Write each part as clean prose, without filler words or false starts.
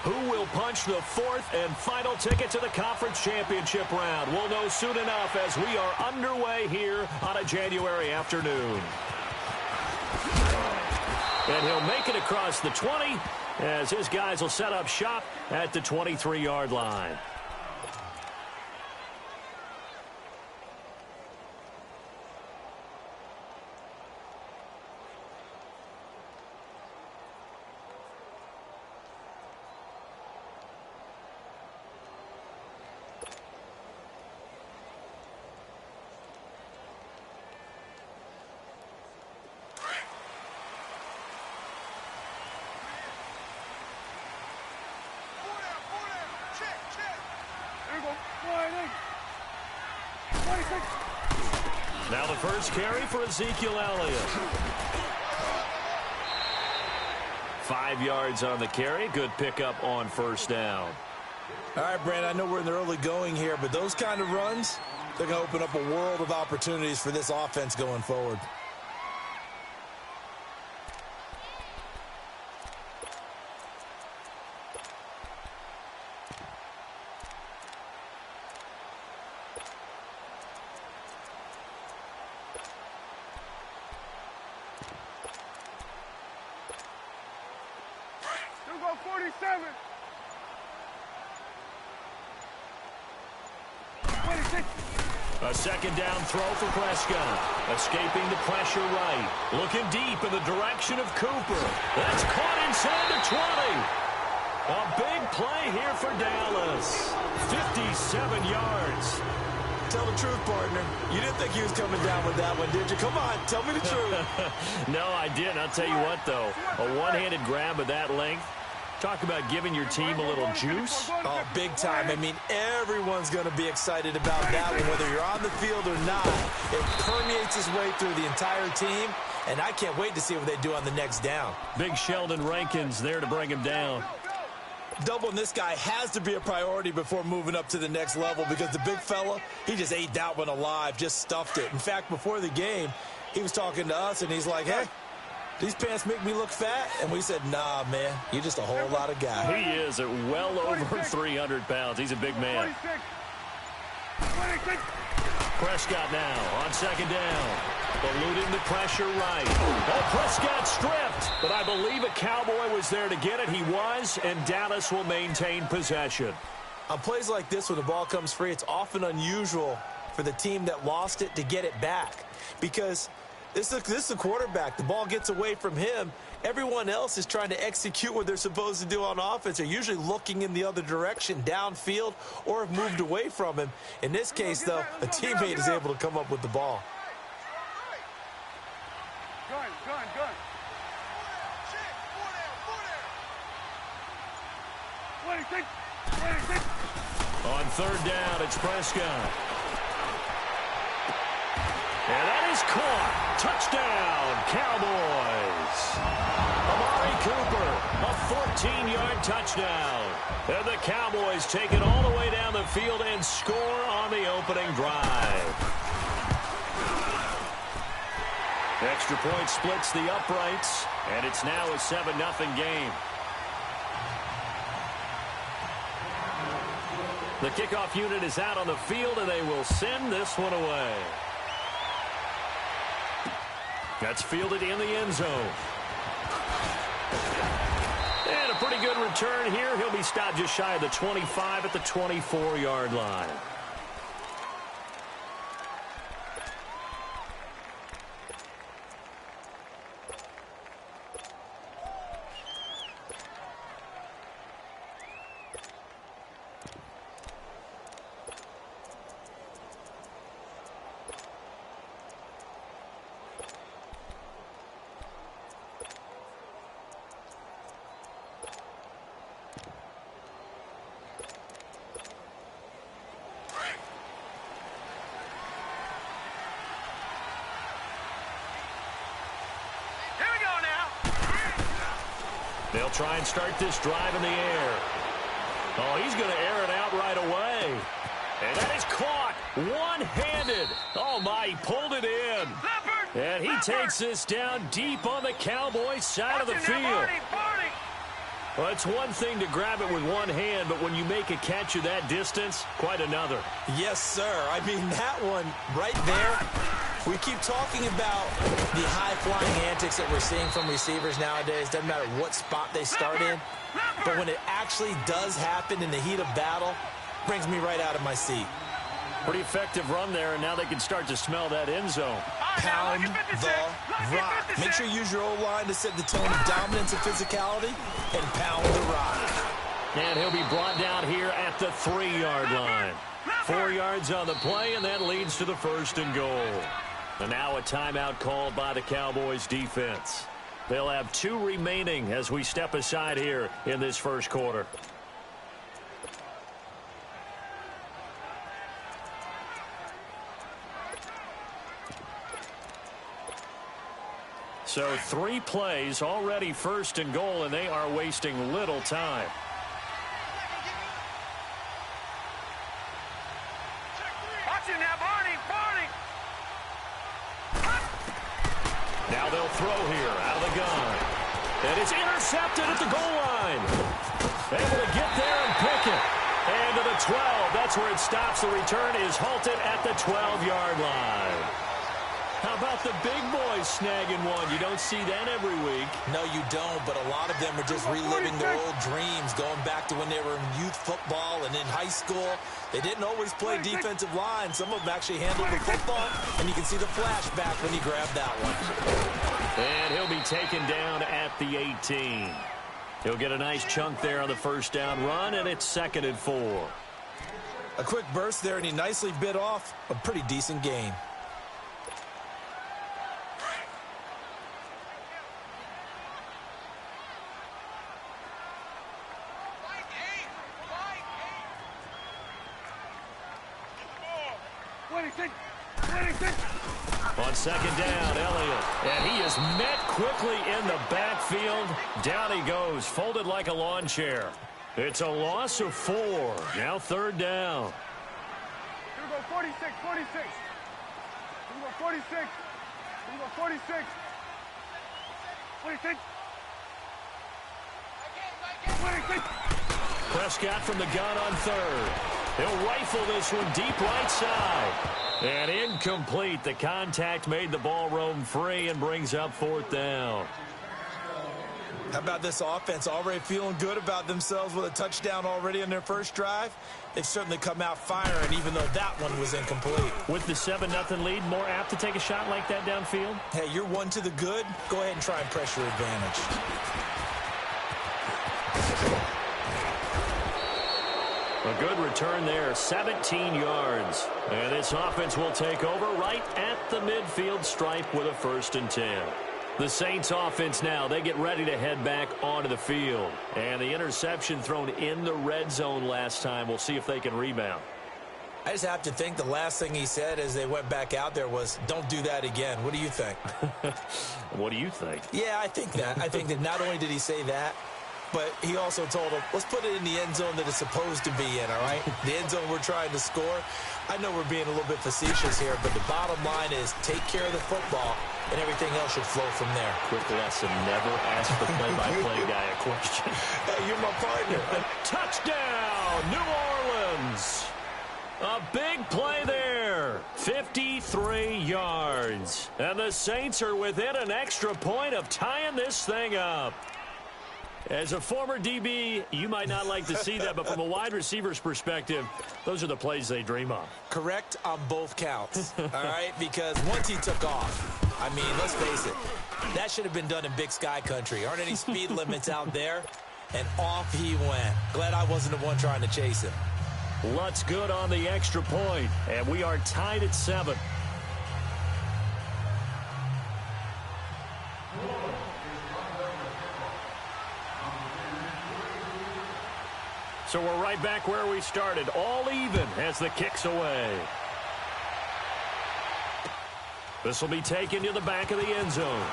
Who will punch the fourth and final ticket to the conference championship round? We'll know soon enough as we are underway here on a January afternoon. And he'll make it across the 20 as his guys will set up shop at the 23-yard line. Now the first carry for Ezekiel Elliott. 5 yards on the carry. Good pickup on first down. All right, Brandon, I know we're in the early going here, but those kind of runs, they're going to open up a world of opportunities for this offense going forward. A second down throw for Prescott. Escaping the pressure right. Looking deep in the direction of Cooper. That's caught inside the 20. A big play here for Dallas. 57 yards. Tell the truth, partner. You didn't think he was coming down with that one, did you? Come on, tell me the truth. No, I didn't. I'll tell you what, though. A one-handed grab of that length. Talk about giving your team a little juice. Oh, big time. I mean, everyone's going to be excited about that one, whether you're on the field or not. It permeates its way through the entire team, and I can't wait to see what they do on the next down. Big Sheldon Rankins there to bring him down. Doubling this guy has to be a priority before moving up to the next level because the big fella, he just ate that one alive, just stuffed it. In fact, before the game, he was talking to us, and he's like, hey, these pants make me look fat? And we said, nah, man, you're just a whole lot of guy. He is at well over 300 pounds. He's a big man. Prescott now on second down. Eluding the pressure right. Oh, Prescott stripped. But I believe a Cowboy was there to get it. He was, and Dallas will maintain possession. On plays like this, when the ball comes free, it's often unusual for the team that lost it to get it back. Because this is the quarterback. The ball gets away from him. Everyone else is trying to execute what they're supposed to do on offense. They're usually looking in the other direction, downfield, or have moved away from him. In this case, though, a teammate is able to come up with the ball. Gun. On third down, it's Prescott. And that is caught. Touchdown, Cowboys. Amari Cooper, a 14-yard touchdown. And the Cowboys take it all the way down the field and score on the opening drive. Extra point splits the uprights, and it's now a 7-0 game. The kickoff unit is out on the field, and they will send this one away. That's fielded in the end zone. And a pretty good return here. He'll be stopped just shy of the 25 at the 24-yard line. They'll try and start this drive in the air. Oh, he's going to air it out right away. And that is caught one-handed. Oh, my, he pulled it in. And he takes this down deep on the Cowboys side of the field. Well, it's one thing to grab it with one hand, but when you make a catch of that distance, quite another. Yes, sir. I mean, that one right there, we keep talking about the high-flying antics that we're seeing from receivers nowadays. Doesn't matter what spot they start in. But when it actually does happen in the heat of battle, brings me right out of my seat. Pretty effective run there, and now they can start to smell that end zone. Pound the rock. Make sure you use your O-line to set the tone of dominance and physicality, and pound the rock. And he'll be brought down here at the 3-yard line. 4 yards on the play, and that leads to the 1st and goal. And now a timeout called by the Cowboys defense. They'll have 2 remaining as we step aside here in this first quarter. So 3 plays, already 1st and goal, and they are wasting little time. Watching that, Barney. Now they'll throw here out of the gun. And it's intercepted at the goal line. Able to get there and pick it. And to the 12. That's where it stops. The return is halted at the 12-yard line. How about the big boys snagging one? You don't see that every week. No, you don't, but a lot of them are just reliving their old dreams, going back to when they were in youth football and in high school. They didn't always play defensive line. Some of them actually handled the football, and you can see the flashback when he grabbed that one. And he'll be taken down at the 18. He'll get a nice chunk there on the 1st down run, and it's 2nd and 4. A quick burst there, and he nicely bit off a pretty decent gain. On 2nd down, Elliott. And he is met quickly in the backfield. Down he goes, folded like a lawn chair. It's a loss of 4. Now 3rd down. Here we go, 46. Here we go, 46. Here we go, 46. 46. 46. Prescott from the gun on 3rd. He'll rifle this one deep right side. And incomplete. The contact made the ball roam free and brings up 4th down. How about this offense? Already feeling good about themselves with a touchdown already on their first drive. They've certainly come out firing, even though that one was incomplete. With the 7-0 lead, more apt to take a shot like that downfield? Hey, you're one to the good. Go ahead and try and press your advantage. A good return there, 17 yards. And this offense will take over right at the midfield stripe with a 1st and 10. The Saints offense now, they get ready to head back onto the field. And the interception thrown in the red zone last time. We'll see if they can rebound. I just have to think the last thing he said as they went back out there was, don't do that again. What do you think? What do you think? Yeah, I think that. I think that not only did he say that, but he also told him, let's put it in the end zone that it's supposed to be in, all right? The end zone we're trying to score. I know we're being a little bit facetious here, but the bottom line is take care of the football, and everything else should flow from there. Quick lesson, never ask the play-by-play guy a question. Hey, you're my partner. Touchdown, New Orleans. A big play there, 53 yards. And the Saints are within an extra point of tying this thing up. As a former DB, you might not like to see that, but from a wide receiver's perspective, those are the plays they dream of. Correct on both counts, all right? Because once he took off, I mean, let's face it, that should have been done in Big Sky Country. Aren't any speed limits out there? And off he went. Glad I wasn't the one trying to chase him. Lutz good on the extra point, and we are tied at 7. So we're right back where we started, all even as the kick's away. This will be taken to the back of the end zone.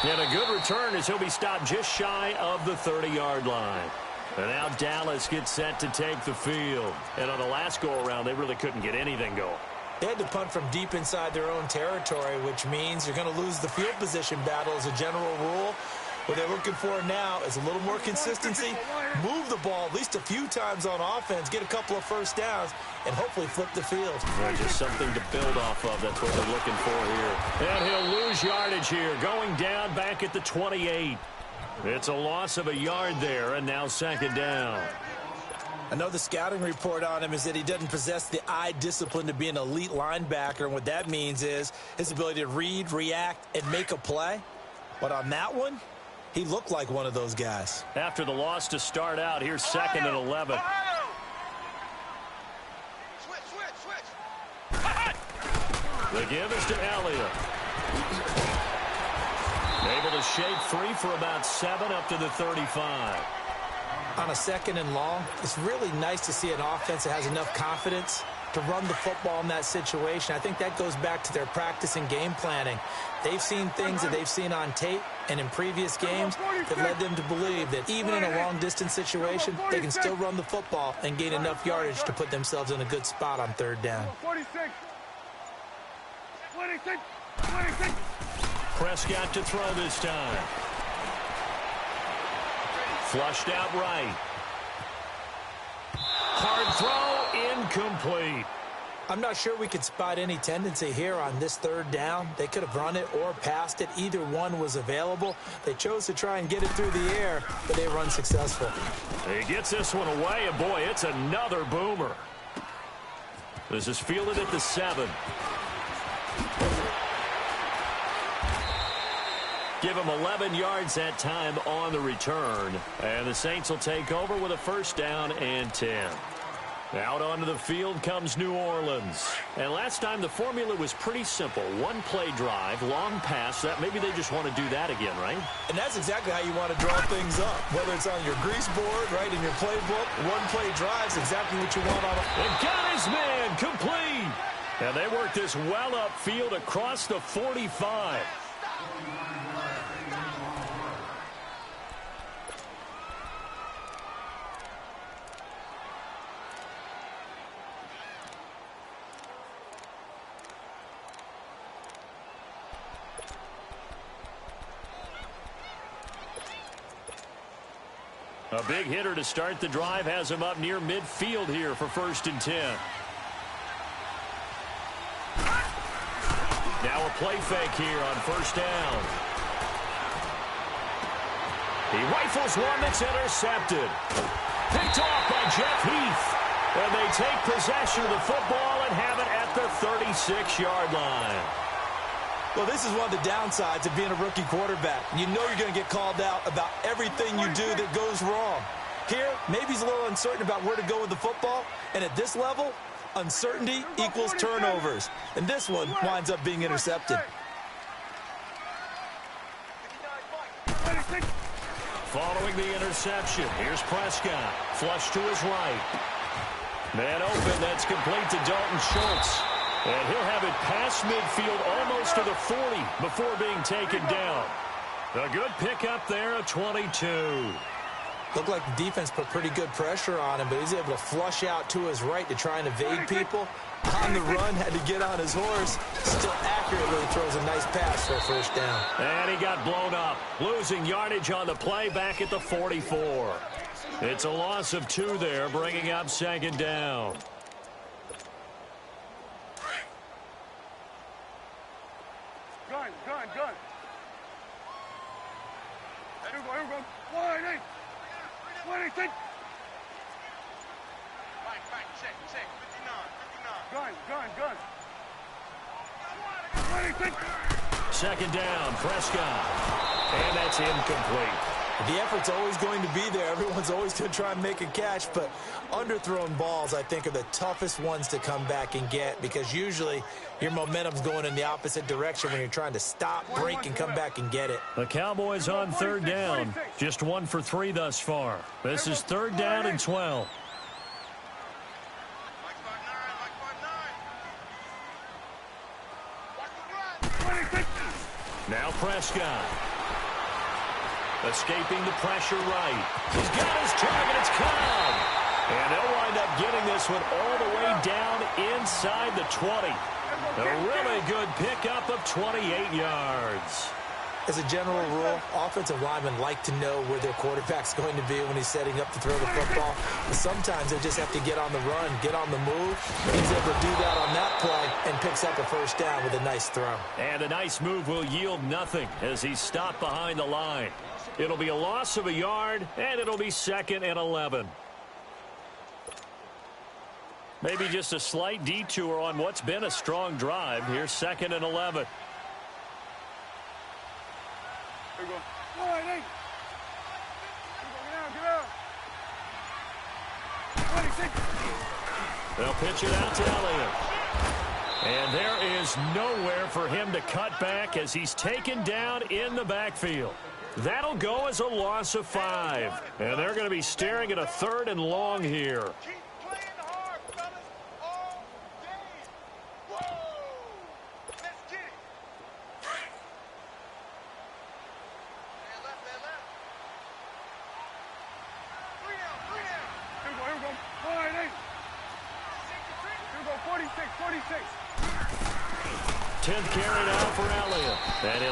And a good return as he'll be stopped just shy of the 30-yard line. And now Dallas gets set to take the field. And on the last go-around, they really couldn't get anything going. They had to punt from deep inside their own territory, which means you're going to lose the field position battle as a general rule. What they're looking for now is a little more consistency, move the ball at least a few times on offense, get a couple of first downs, and hopefully flip the field. Yeah, just something to build off of. That's what they're looking for here. And he'll lose yardage here, going down back at the 28. It's a loss of a yard there, and now second down. I know the scouting report on him is that he doesn't possess the eye discipline to be an elite linebacker, and what that means is his ability to read, react, and make a play. But on that one, he looked like one of those guys. After the loss to start out, here's second and 11. The give is to Elliott. Able to shake free for about 7 up to the 35. On a second and long, it's really nice to see an offense that has enough confidence to run the football in that situation. I think that goes back to their practice and game planning. They've seen things that they've seen on tape and in previous games that led them to believe that even in a long-distance situation, they can still run the football and gain enough yardage to put themselves in a good spot on third down. 46. 26. Prescott to throw this time. Flushed out right. Hard throw, incomplete. I'm not sure we could spot any tendency here on this third down. They could have run it or passed it. Either one was available. They chose to try and get it through the air, but they were unsuccessful. He gets this one away, and boy, it's another boomer. This is fielded at the 7. Give him 11 yards that time on the return. And the Saints will take over with a first down and 10. Out onto the field comes New Orleans. And last time the formula was pretty simple. One play drive, long pass. That maybe they just want to do that again, right? And that's exactly how you want to draw things up. Whether it's on your grease board, right, in your playbook, one play drive is exactly what you want on it. And got his man complete. And they work this well upfield across the 45. A big hitter to start the drive has him up near midfield here for first and 10. Now a play fake here on first down. He rifles one that's intercepted. Picked off by Jeff Heath. And they take possession of the football and have it at the 36-yard line. Well, this is one of the downsides of being a rookie quarterback. You know you're going to get called out about everything you do that goes wrong. Here, maybe he's a little uncertain about where to go with the football. And at this level, uncertainty equals turnovers. And this one winds up being intercepted. Following the interception, here's Prescott. Flush to his right. Man open, that's complete to Dalton Schultz. And he'll have it past midfield almost to the 40 before being taken down. A good pickup there, a 22. Looked like the defense put pretty good pressure on him, but he's able to flush out to his right to try and evade people. On the run, had to get on his horse. Still accurately throws a nice pass for a first down. And he got blown up, losing yardage on the play back at the 44. It's a loss of 2 there, bringing up second down. Gun. Here we go. 1-8. 26. Check. 59. Gun. 26. Second down, Prescott. And that's incomplete. The effort's always going to be there. Everyone's always going to try and make a catch, but underthrown balls, I think, are the toughest ones to come back and get because usually your momentum's going in the opposite direction when you're trying to stop, break, and come back and get it. The Cowboys on third down. Just 1 for 3 thus far. This is third down and 12. Now Prescott. Escaping the pressure right. He's got his target. It's Cobb. And they'll wind up getting this one all the way down inside the 20. A really good pickup of 28 yards. As a general rule, offensive linemen like to know where their quarterback's going to be when he's setting up to throw the football. But sometimes they just have to get on the run, get on the move. He's able to do that on that play and picks up a first down with a nice throw. And a nice move will yield nothing as he's stopped behind the line. It'll be a loss of a yard, and it'll be 2nd and 11. Maybe just a slight detour on what's been a strong drive. Here's 2nd and 11. Here we go. All right, hey. Get out. 26. They'll pitch it out to Elliott. And there is nowhere for him to cut back as he's taken down in the backfield. That'll go as a loss of 5. And they're going to be staring at a 3rd and long here.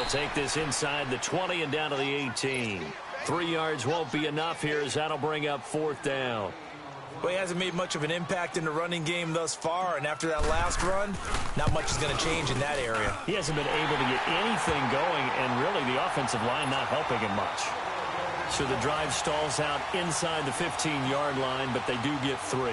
Take this inside the 20 and down to the 18. 3 yards won't be enough here as that'll bring up 4th down. Well, he hasn't made much of an impact in the running game thus far, and after that last run, not much is going to change in that area. He hasn't been able to get anything going, and really the offensive line not helping him much. So the drive stalls out inside the 15-yard line, but they do get 3.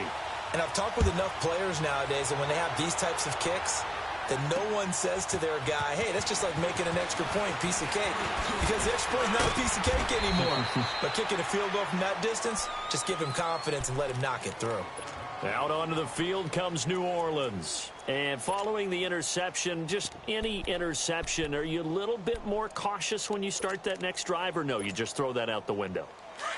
And I've talked with enough players nowadays, and when they have these types of kicks, that no one says to their guy, hey, that's just like making an extra point, piece of cake. Because the extra point is not a piece of cake anymore. But kicking a field goal from that distance, just give him confidence and let him knock it through. Out onto the field comes New Orleans. And following the interception, just any interception, are you a little bit more cautious when you start that next drive, or no, you just throw that out the window?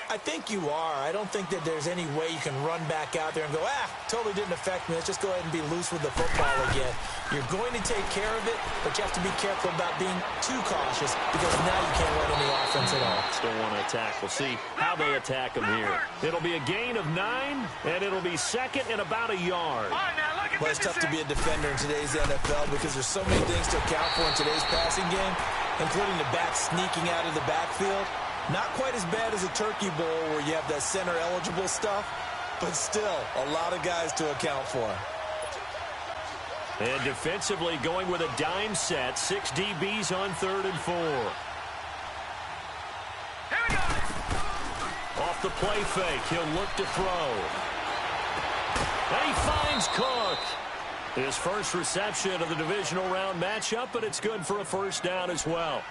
I think you are. I don't think that there's any way you can run back out there and go, totally didn't affect me. Let's just go ahead and be loose with the football again. You're going to take care of it, but you have to be careful about being too cautious because now you can't run any offense at all. Still want to attack. We'll see how they attack them here. It'll be a gain of 9, and it'll be 2nd and about a yard. Well, it's tough to be a defender in today's NFL because there's so many things to account for in today's passing game, including the back sneaking out of the backfield. Not quite as bad as a turkey bowl where you have that center-eligible stuff, but still a lot of guys to account for. And defensively going with a dime set, 6 DBs on 3rd and 4. Off the play fake, he'll look to throw. And he finds Cook. His first reception of the divisional round matchup, but it's good for a first down as well.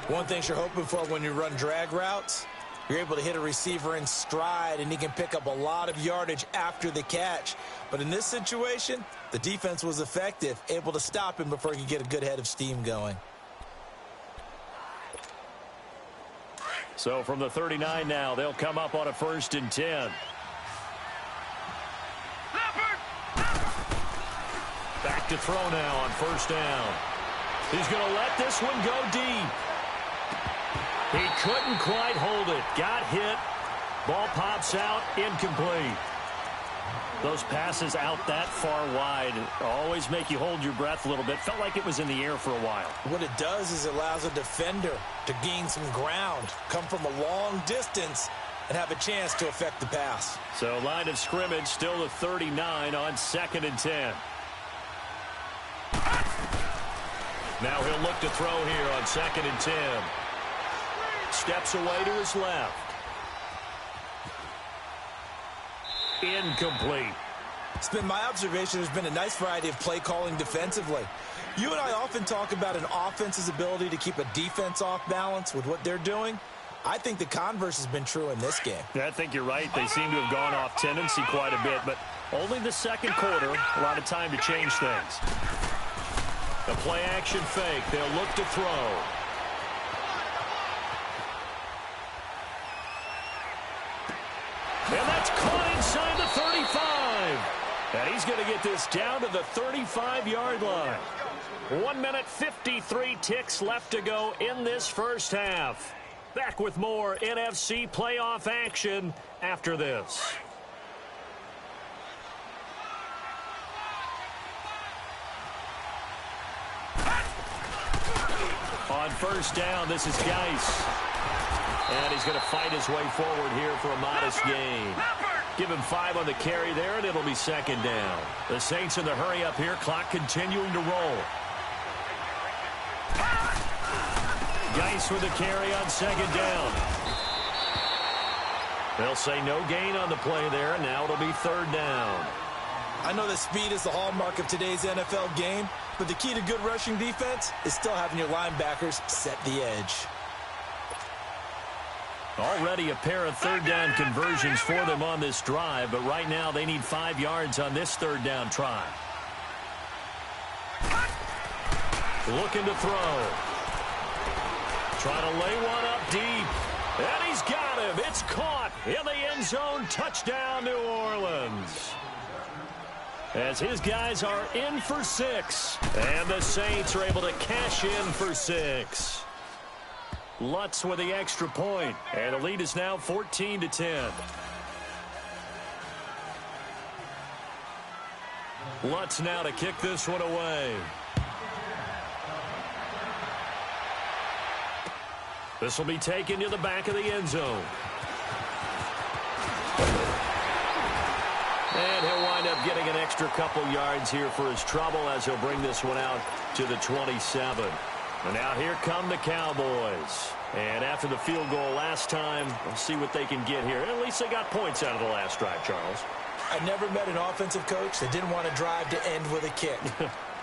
One thing you're hoping for when you run drag routes, you're able to hit a receiver in stride, and he can pick up a lot of yardage after the catch. But in this situation, the defense was effective, able to stop him before he could get a good head of steam going. So from the 39 now, they'll come up on a 1st and 10. Back to throw now on 1st down. He's going to let this one go deep. He couldn't quite hold it. Got hit. Ball pops out. Incomplete. Those passes out that far wide always make you hold your breath a little bit. Felt like it was in the air for a while. What it does is it allows a defender to gain some ground, come from a long distance, and have a chance to affect the pass. So line of scrimmage still the 39 on 2nd and 10. Now he'll look to throw here on 2nd and 10. Steps away to his left. Incomplete. It's been my observation there's been a nice variety of play calling defensively. You and I often talk about an offense's ability to keep a defense off balance with what they're doing. I think the converse has been true in this game. Yeah, I think you're right. They seem to have gone off tendency quite a bit, but only the 2nd quarter, a lot of time to change things. The play action fake. They'll look to throw. And that's caught inside the 35. And he's going to get this down to the 35-yard line. 1 minute, 53 ticks left to go in this first half. Back with more NFC playoff action after this. On first down, this is Geis. And he's going to fight his way forward here for a modest gain. Give him 5 on the carry there, and it'll be second down. The Saints in the hurry up here, clock continuing to roll. Geis with the carry on second down. They'll say no gain on the play there, and now it'll be third down. I know that speed is the hallmark of today's NFL game, but the key to good rushing defense is still having your linebackers set the edge. Already a pair of third down conversions for them on this drive, but right now they need 5 yards on this third down try. Looking to throw. Trying to lay one up deep. And he's got him. It's caught in the end zone. Touchdown, New Orleans. As his guys are in for 6. And the Saints are able to cash in for 6. Lutz with the extra point. And the lead is now 14-10. Lutz now to kick this one away. This will be taken to the back of the end zone. And he'll wind up getting an extra couple yards here for his trouble as he'll bring this one out to the 27. And now here come the Cowboys. And after the field goal last time, we'll see what they can get here. At least they got points out of the last drive, Charles. I never met an offensive coach that didn't want to drive to end with a kick.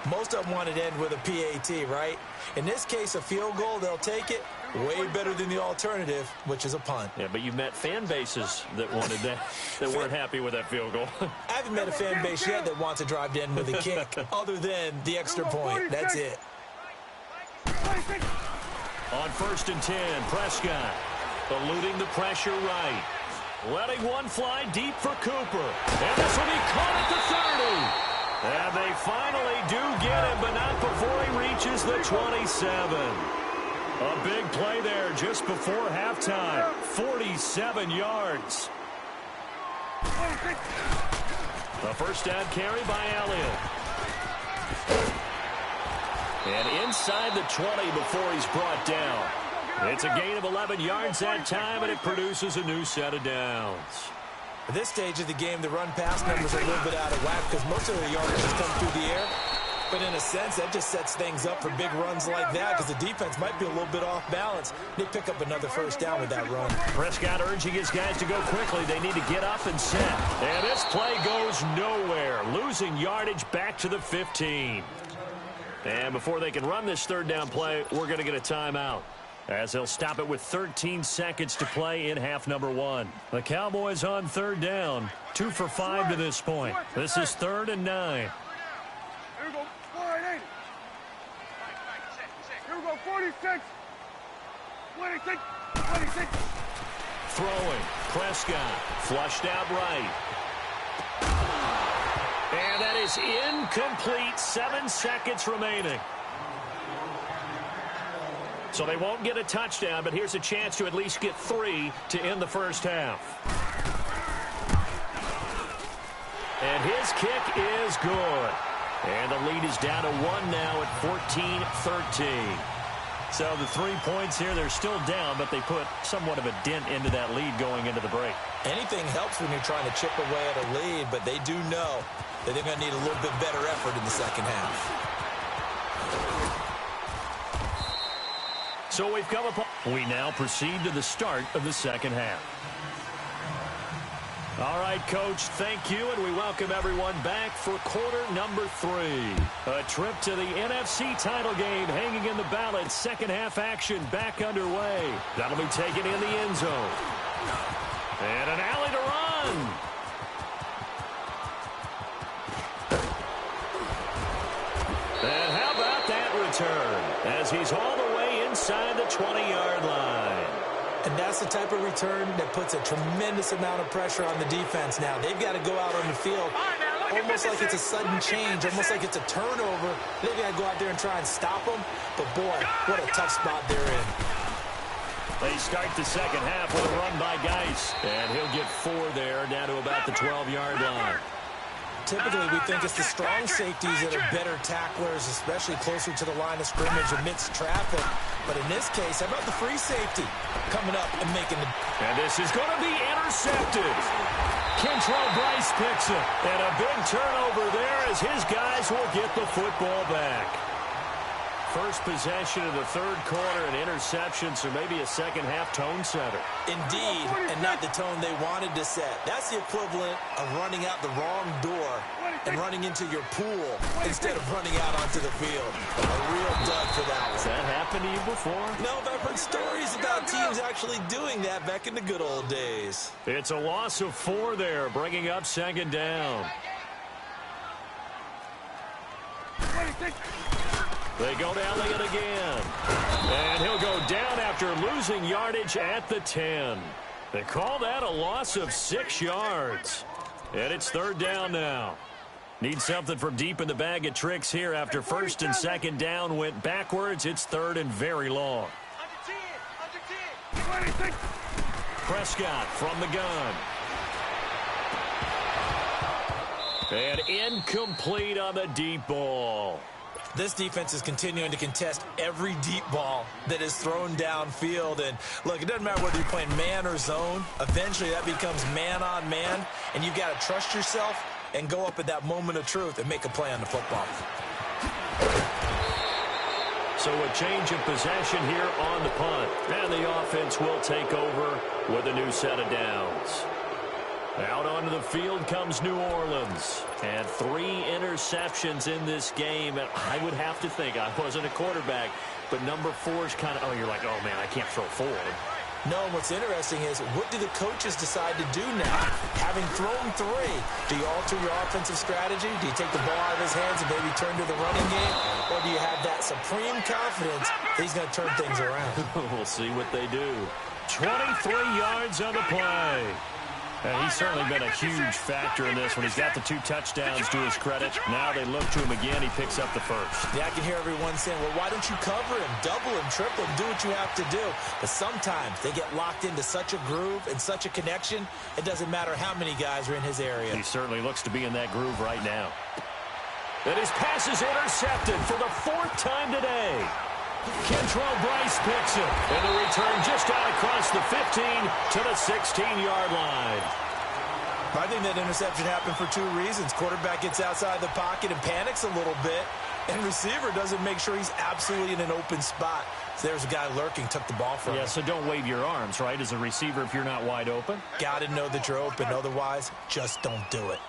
Most of them wanted to end with a PAT, right? In this case, a field goal, they'll take it. Way better than the alternative, which is a punt. Yeah, but you met fan bases that wanted that, that weren't happy with that field goal. I haven't met a fan base yet that wants to drive to end with a kick, other than the extra point. That's it. On 1st and 10, Prescott eluding the pressure right. Letting one fly deep for Cooper. And this will be caught at the 30. And they finally do get him, but not before he reaches the 27. A big play there just before halftime. 47 yards. A first down carry by Elliott. And inside the 20 before he's brought down. It's a gain of 11 yards that time, and it produces a new set of downs. At this stage of the game, the run-pass numbers are a little bit out of whack because most of the yardage has come through the air. But in a sense, that just sets things up for big runs like that because the defense might be a little bit off balance. They pick up another first down with that run. Prescott urging his guys to go quickly. They need to get up and set. And this play goes nowhere. Losing yardage back to the 15. And before they can run this third down play, we're going to get a timeout, as they'll stop it with 13 seconds to play in half number 1. The Cowboys on third down, 2 for 5 to this point. This is 3rd and 9. Here we go, 480. Here we go, 46. 26, 26. Throwing, Prescott, flushed out right. And that is incomplete. 7 seconds remaining. So they won't get a touchdown, but here's a chance to at least get 3 to end the first half. And his kick is good. And the lead is down to 1 now at 14-13. So the 3 points here, they're still down, but they put somewhat of a dent into that lead going into the break. Anything helps when you're trying to chip away at a lead, but they do know that they're going to need a little bit better effort in the second half. So we've come upon. We now proceed to the start of the second half. All right, Coach, thank you, and we welcome everyone back for quarter number 3. A trip to the NFC title game hanging in the balance. Second half action back underway. That'll be taken in the end zone. And an alley to run. And how about that return? As he's all the way inside the 20-yard line. And that's the type of return that puts a tremendous amount of pressure on the defense now. They've got to go out on the field almost like it's a sudden change, almost like it's a turnover. They've got to go out there and try and stop them. But, boy, what a tough spot they're in. They start the second half with a run by Geis. And he'll get 4 there, down to about the 12-yard line. typically we think it's the strong safeties that are better tacklers, especially closer to the line of scrimmage amidst traffic. But in this case, how about the free safety coming up and making the... And this is going to be intercepted. Kentrell Bryce picks it. And a big turnover there as his guys will get the football back. First possession of the third quarter, an interception, so maybe a second-half tone setter. Indeed, and not the tone they wanted to set. That's the equivalent of running out the wrong door and running into your pool instead of running out onto the field. A real dud for that one. Has that happened to you before? No, but I've heard stories about teams actually doing that back in the good old days. It's a loss of 4 there, bringing up second down. They go to Elliott again. And he'll go down after losing yardage at the 10. They call that a loss of 6 yards. And it's third down now. Need something from deep in the bag of tricks here after first and second down went backwards. It's third and very long. Prescott from the gun. And incomplete on the deep ball. This defense is continuing to contest every deep ball that is thrown downfield. And, look, it doesn't matter whether you're playing man or zone. Eventually, that becomes man-on-man, and you've got to trust yourself and go up at that moment of truth and make a play on the football. So a change of possession here on the punt. And the offense will take over with a new set of downs. Out onto the field comes New Orleans. And 3 interceptions in this game. And I would have to think, I wasn't a quarterback, but number 4 is kind of, oh, you're like, oh, man, I can't throw 4. No, and what's interesting is, what do the coaches decide to do now? Having thrown 3, do you alter your offensive strategy? Do you take the ball out of his hands and maybe turn to the running game? Or do you have that supreme confidence that he's going to turn things around? We'll see what they do. 23 yards on the play. And he's certainly been a huge factor in this when he's got the 2 touchdowns to his credit. Now they look to him again. He picks up the first. Yeah, I can hear everyone saying, well, why don't you cover him, double him, triple him, do what you have to do. But sometimes they get locked into such a groove and such a connection, it doesn't matter how many guys are in his area. He certainly looks to be in that groove right now. And his pass is intercepted for the 4th time today. Kentrell Bryce picks it. And the return just out across the 15 to the 16-yard line. I think that interception happened for 2 reasons. Quarterback gets outside the pocket and panics a little bit. And receiver doesn't make sure he's absolutely in an open spot. So there's a guy lurking, took the ball from him. Yeah, so don't wave your arms, right, as a receiver if you're not wide open. Got to know that you're open. Otherwise, just don't do it.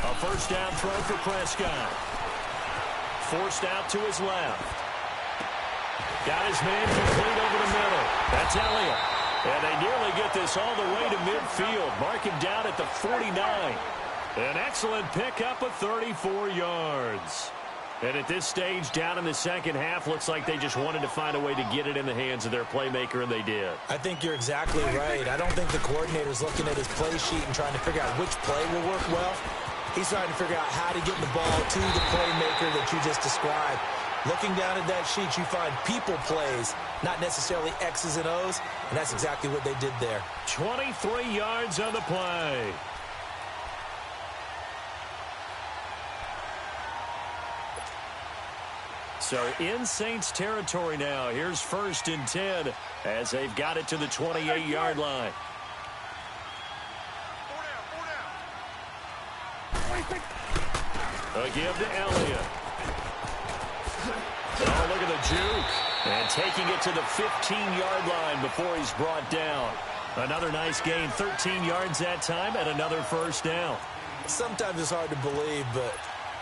A first down throw for Prescott. Forced out to his left. Got his man complete over the middle. That's Elliott. And they nearly get this all the way to midfield. Mark him down at the 49. An excellent pickup of 34 yards. And at this stage, down in the second half, looks like they just wanted to find a way to get it in the hands of their playmaker, and they did. I think you're exactly right. I don't think the coordinator's looking at his play sheet and trying to figure out which play will work well. He's trying to figure out how to get the ball to the playmaker that you just described. Looking down at that sheet, you find people plays, not necessarily X's and O's, and that's exactly what they did there. 23 yards on the play. So in Saints territory now. Here's 1st and 10 as they've got it to the 28-yard line. A give to Elliott. Oh, look at the juke. And taking it to the 15-yard line before he's brought down. Another nice gain, 13 yards that time, and another first down. Sometimes it's hard to believe, but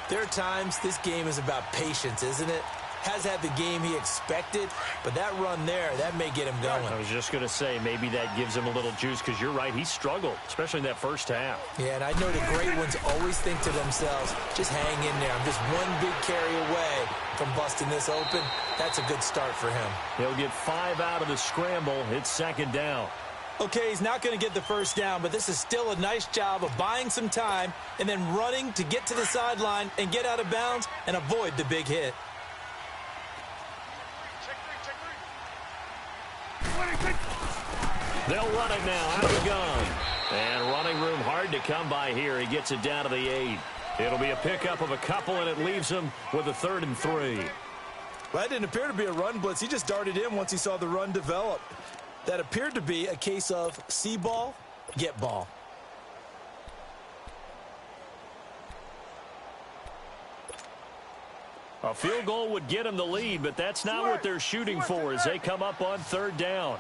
there are times this game is about patience, isn't it? Has had the game he expected, but that run there, that may get him going. I was just going to say, maybe that gives him a little juice, because you're right, he struggled, especially in that first half. Yeah, and I know the great ones always think to themselves, just hang in there. I'm just one big carry away from busting this open. That's a good start for him. He'll get 5 out of the scramble. It's second down. Okay, he's not going to get the first down, but this is still a nice job of buying some time and then running to get to the sideline and get out of bounds and avoid the big hit. They'll run it now out of the gun. And running room hard to come by here. He gets it down to the 8. It'll be a pickup of a couple, and it leaves him with a 3rd and 3. Well, that didn't appear to be a run blitz. He just darted in once he saw the run develop. That appeared to be a case of see ball, get ball. A field goal would get him the lead, but that's not what they're shooting for as they come up on 3rd down.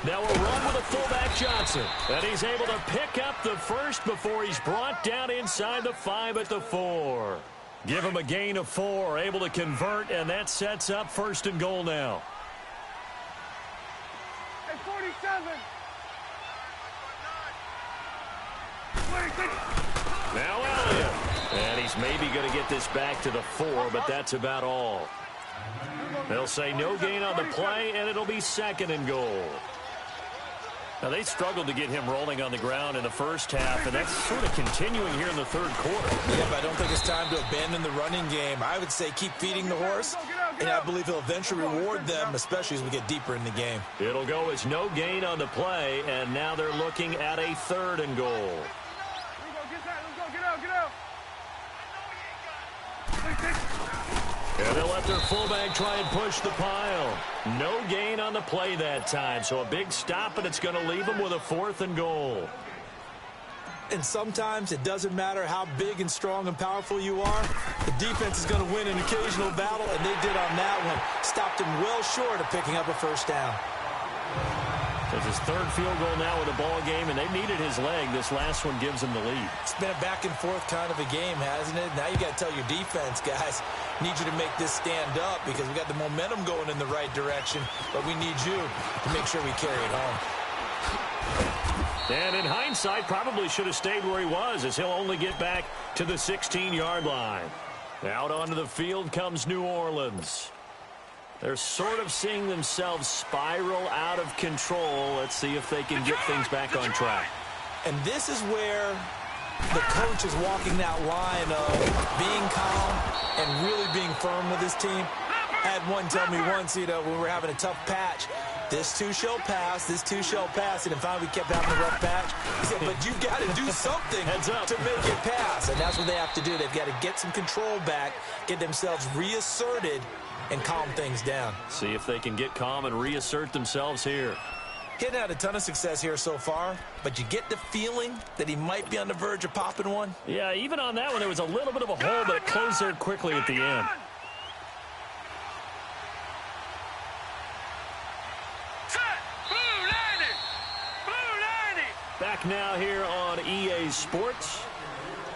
Now a run with a fullback Johnson. And he's able to pick up the first before he's brought down inside the 5 at the 4. Give him a gain of 4, able to convert, and that sets up 1st and goal now. At 47. Now Elliott. And he's maybe going to get this back to the 4, but that's about all. They'll say no gain on the play, and it'll be 2nd and goal. Now, they struggled to get him rolling on the ground in the first half, and that's sort of continuing here in the 3rd quarter. Yeah, but I don't think it's time to abandon the running game. I would say keep feeding the horse, and I believe he'll eventually reward them, especially as we get deeper in the game. It'll go as no gain on the play, and now they're looking at a 3rd and goal. And they'll let their fullback try and push the pile. No gain on the play that time, so a big stop, and it's going to leave them with a 4th and goal. And sometimes it doesn't matter how big and strong and powerful you are. The defense is going to win an occasional battle, and they did on that one. Stopped him well short of picking up a 1st down. It's his 3rd field goal now with the ball game, and they needed his leg. This last one gives him the lead. It's been a back-and-forth kind of a game, hasn't it? Now you got to tell your defense, guys, need you to make this stand up because we got the momentum going in the right direction, but we need you to make sure we carry it home. And in hindsight, probably should have stayed where he was as he'll only get back to the 16-yard line. Out onto the field comes New Orleans. They're sort of seeing themselves spiral out of control. Let's see if they can get things back on track. And this is where the coach is walking that line of being calm and really being firm with his team. I had one tell me once, when we were having a tough patch, this too shall pass, this too shall pass. And finally we kept having a rough patch. He said, but you've got to do something to make it pass. And that's what they have to do. They've got to get some control back, get themselves reasserted, and calm things down. See if they can get calm and reassert themselves here. He hadn't had a ton of success here so far, but you get the feeling that he might be on the verge of popping one. Yeah, even on that one, there was a little bit of a hole, but it closed there quickly at the end. Back now here on EA Sports.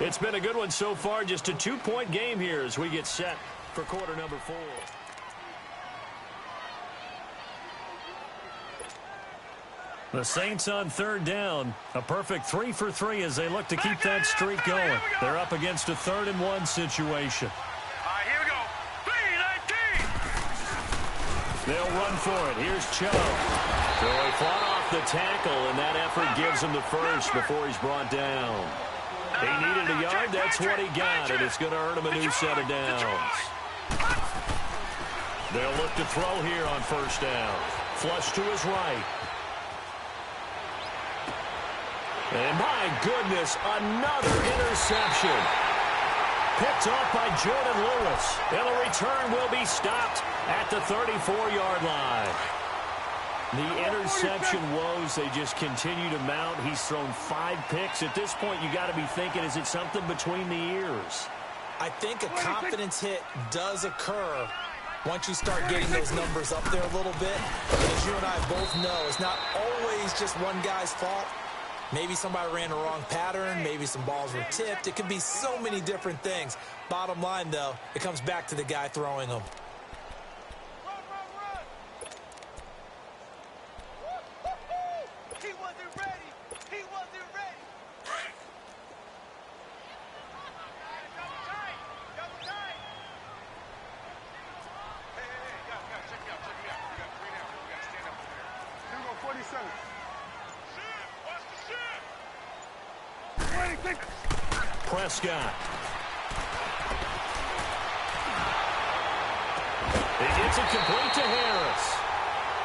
It's been a good one so far, just a 2-point game here as we get set for quarter number 4. The Saints on 3rd down. A perfect 3 for 3 as they look to keep that streak going. They're up against a 3rd and 1 situation. All right, here we go. 3-19. They'll run for it. Here's Cho. So he fought off the tackle, and that effort gives him the first before he's brought down. He needed a yard. That's what he got, and it's going to earn him a new set of downs. They'll look to throw here on 1st down. Flush to his right. And my goodness, another interception. Picked off by Jordan Lewis. And the return will be stopped at the 34-yard line. The interception woes, they just continue to mount. He's thrown 5 picks. At this point, you got to be thinking, is it something between the ears? I think a confidence hit does occur once you start getting those numbers up there a little bit. But as you and I both know, it's not always just one guy's fault. Maybe somebody ran the wrong pattern. Maybe some balls were tipped. It could be so many different things. Bottom line, though, it comes back to the guy throwing them. He wasn't ready. He wasn't ready. Double tight. Double tight. Hey, guys, check me out. We got 3 now. We got to stand up over there. Here we go, 47. Prescott. He gets it complete to Harris.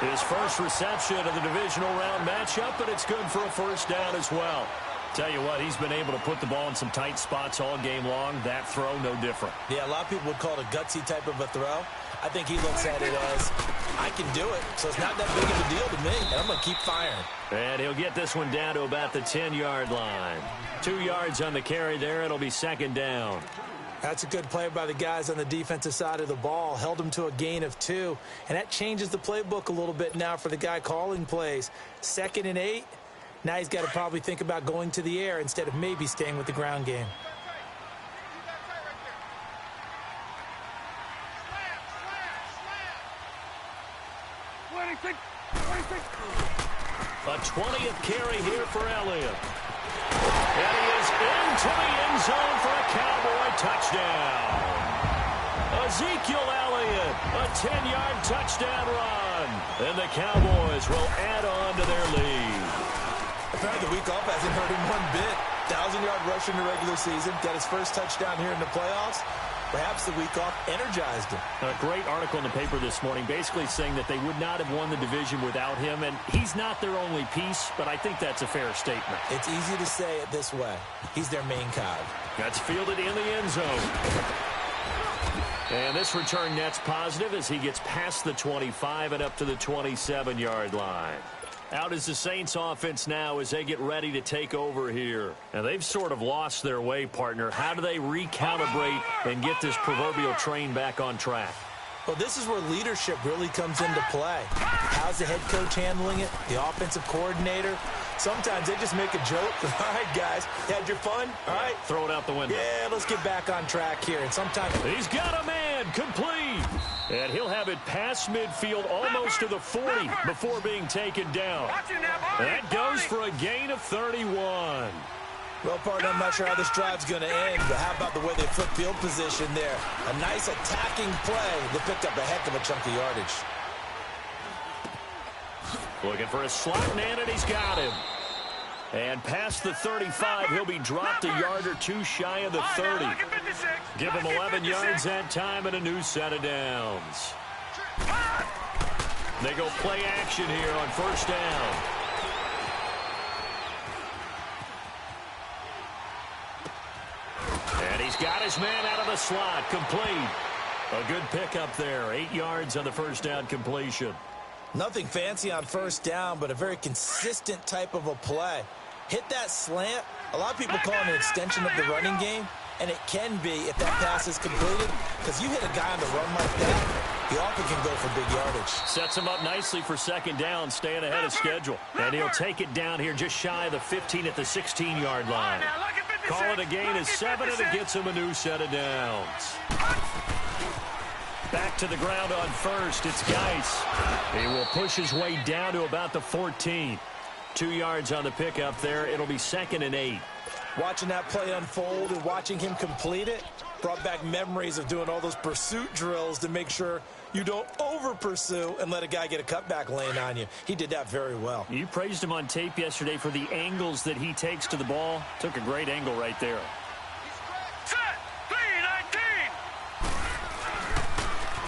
His first reception of the divisional round matchup, but it's good for a first down as well. Tell you what, he's been able to put the ball in some tight spots all game long. That throw, no different. Yeah, a lot of people would call it a gutsy type of a throw. I think he looks at it as, I can do it, so it's not that big of a deal to me, and I'm going to keep firing. And he'll get this one down to about the 10-yard line. 2 yards on the carry there. It'll be second down. That's a good play by the guys on the defensive side of the ball. Held them to a gain of 2, and that changes the playbook a little bit now for the guy calling plays. 2nd and 8. Now he's got to probably think about going to the air instead of maybe staying with the ground game. A 20th carry here for Elliott. And he is into the end zone for a Cowboy touchdown. Ezekiel Elliott, a 10-yard touchdown run. And the Cowboys will add on to their lead. Apparently the week off hasn't hurt him one bit. 1,000-yard rush in the regular season. Got his first touchdown here in the playoffs. Perhaps the week off energized him. A great article in the paper this morning basically saying that they would not have won the division without him, and he's not their only piece, but I think that's a fair statement. It's easy to say it this way. He's their main cog. That's fielded in the end zone. And this return net's positive as he gets past the 25 and up to the 27-yard line. Out is the Saints offense now as they get ready to take over here. And they've sort of lost their way, partner. How do they recalibrate and get this proverbial train back on track? Well, this is where leadership really comes into play. How's the head coach handling it? The offensive coordinator? Sometimes they just make a joke. All right, guys, had your fun? All right. Throw it out the window. Yeah, let's get back on track here. And sometimes he's got a man complete. And he'll have it past midfield almost to the 40 before being taken down. That goes for a gain of 31. Well, partner, I'm not sure how this drive's going to end, but how about the way they flip field position there? A nice attacking play that picked up a heck of a chunk of yardage. Looking for a slot man, and he's got him. And past the 35, he'll be dropped a yard or two shy of the 30. Give him 11 yards that time and a new set of downs. They go play action here on first down. And he's got his man out of the slot, complete. A good pickup there, 8 yards on the first down completion. Nothing fancy on first down, but a very consistent type of a play. Hit that slant. A lot of people call it an extension of the running game, and it can be if that pass is completed, because you hit a guy on the run like that, he often can go for big yardage. Sets him up nicely for second down, staying ahead of schedule. And he'll take it down here just shy of the 15 at the 16-yard line. Call it a gain of 7, and it gets him a new set of downs. Back to the ground on first. It's Geis. He will push his way down to about the 14. 2 yards on the pickup there. It'll be 2nd and 8. Watching that play unfold and watching him complete it brought back memories of doing all those pursuit drills to make sure you don't over-pursue and let a guy get a cutback lane on you. He did that very well. You praised him on tape yesterday for the angles that he takes to the ball. Took a great angle right there.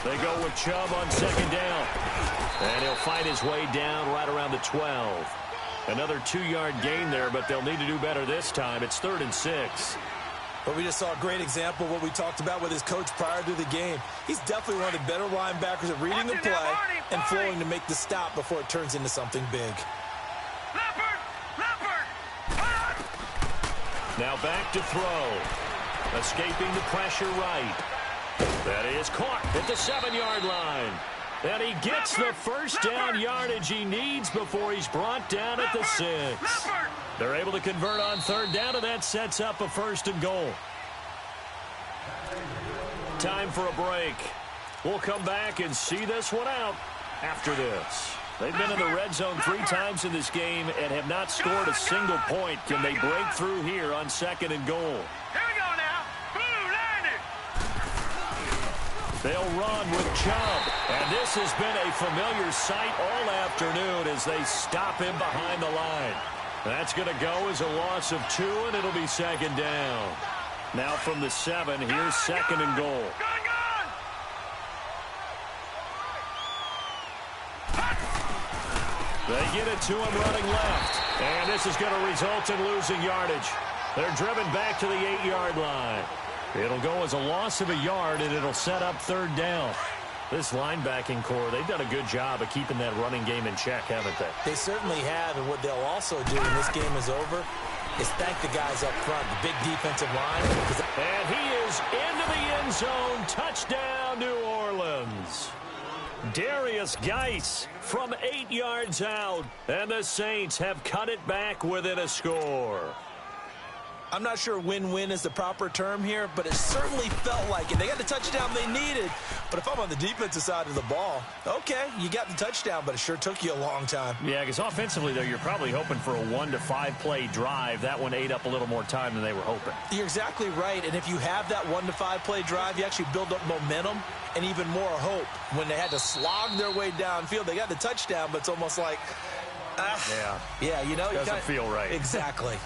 They go with Chubb on second down. And he'll fight his way down right around the 12. Another 2-yard gain there, but they'll need to do better this time. It's 3rd and 6. But we just saw a great example of what we talked about with his coach prior to the game. He's definitely one of the better linebackers at reading the play and flowing to make the stop before it turns into something big. Now back to throw. Escaping the pressure right. That is caught at the 7-yard line. And he gets the first down yardage he needs before he's brought down at the 6. They're able to convert on third down, and that sets up a 1st and goal. Time for a break. We'll come back and see this one out after this. They've been in the red zone 3 times in this game and have not scored a single point. Can they break through here on 2nd and goal? They'll run with Chubb. And this has been a familiar sight all afternoon as they stop him behind the line. That's going to go as a loss of 2, and it'll be 2nd down. Now from the 7, here's 2nd and goal. They get it to him running left. And this is going to result in losing yardage. They're driven back to the 8-yard line. It'll go as a loss of a yard, and it'll set up third down. This linebacking core, they've done a good job of keeping that running game in check, haven't they? They certainly have, and what they'll also do when this game is over is thank the guys up front, the big defensive line. And he is into the end zone. Touchdown, New Orleans. Darius Geis from 8 yards out, and the Saints have cut it back within a score. I'm not sure win-win is the proper term here, but it certainly felt like it. They got the touchdown they needed, but if I'm on the defensive side of the ball, okay, you got the touchdown, but it sure took you a long time. Yeah, because offensively, though, you're probably hoping for a 1 to 5 play drive. That one ate up a little more time than they were hoping. You're exactly right, and if you have that 1 to 5 play drive, you actually build up momentum and even more hope. When they had to slog their way downfield, they got the touchdown, but it's almost like, yeah, you know, doesn't feel right. Exactly.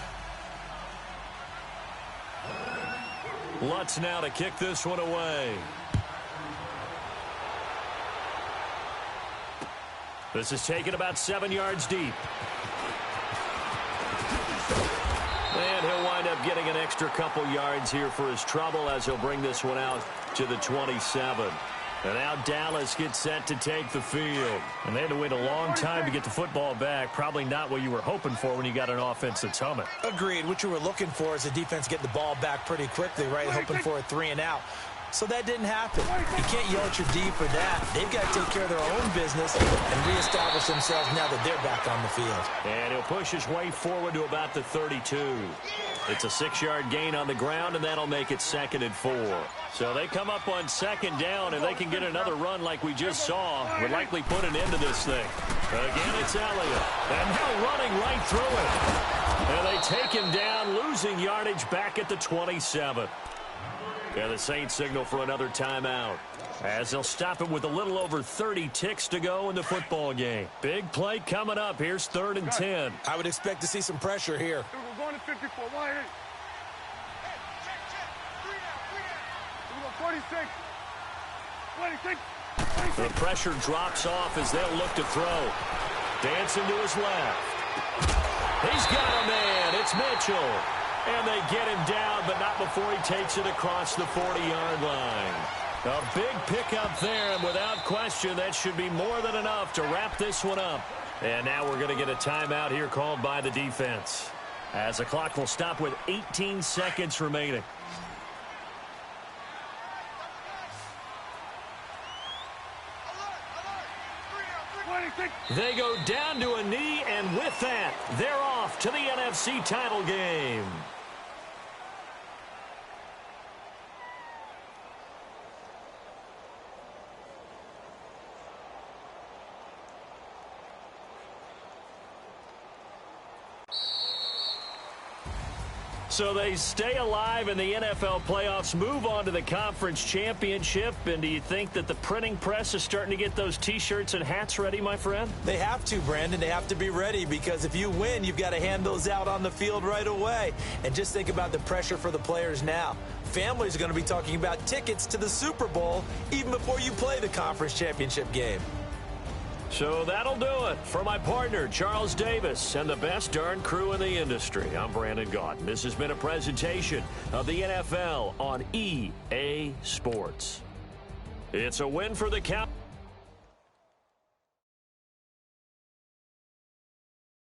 Lutz now to kick this one away. This is taken about 7 yards deep. And he'll wind up getting an extra couple yards here for his trouble as he'll bring this one out to the 27. And now Dallas gets set to take the field. And they had to wait a long time to get the football back. Probably not what you were hoping for when you got an offense that's humming. Agreed. What you were looking for is a defense getting the ball back pretty quickly, right? Hoping for a 3 and out. So that didn't happen. You can't yell at your D for that. They've got to take care of their own business and reestablish themselves now that they're back on the field. And he'll push his way forward to about the 32. It's a 6-yard gain on the ground, and that'll make it 2nd and 4. So they come up on 2nd down, and they can get another run like we just saw. Would likely put an end to this thing. Again, it's Elliott. And now running right through it. And they take him down, losing yardage back at the 27. And the Saints signal for another timeout, as they'll stop it with a little over 30 ticks to go in the football game. Big play coming up. Here's 3rd and 10. I would expect to see some pressure here. We're going to 54. 1 8. 46. 26. 26. The pressure drops off as they'll look to throw. Dancing to his left. He's got a man. It's Mitchell. And they get him down, but not before he takes it across the 40-yard line. A big pickup there, and without question, that should be more than enough to wrap this one up. And now we're going to get a timeout here called by the defense, as the clock will stop with 18 seconds remaining. They go down to a knee, and with that, they're off to the NFC title game. So they stay alive in the NFL playoffs, move on to the conference championship. And do you think that the printing press is starting to get those T-shirts and hats ready, my friend? They have to, Brandon. They have to be ready, because if you win, you've got to hand those out on the field right away. And just think about the pressure for the players now. Families are going to be talking about tickets to the Super Bowl even before you play the conference championship game. So that'll do it for my partner, Charles Davis, and the best darn crew in the industry. I'm Brandon Gaudin. This has been a presentation of the NFL on EA Sports. It's a win for the Cowboys.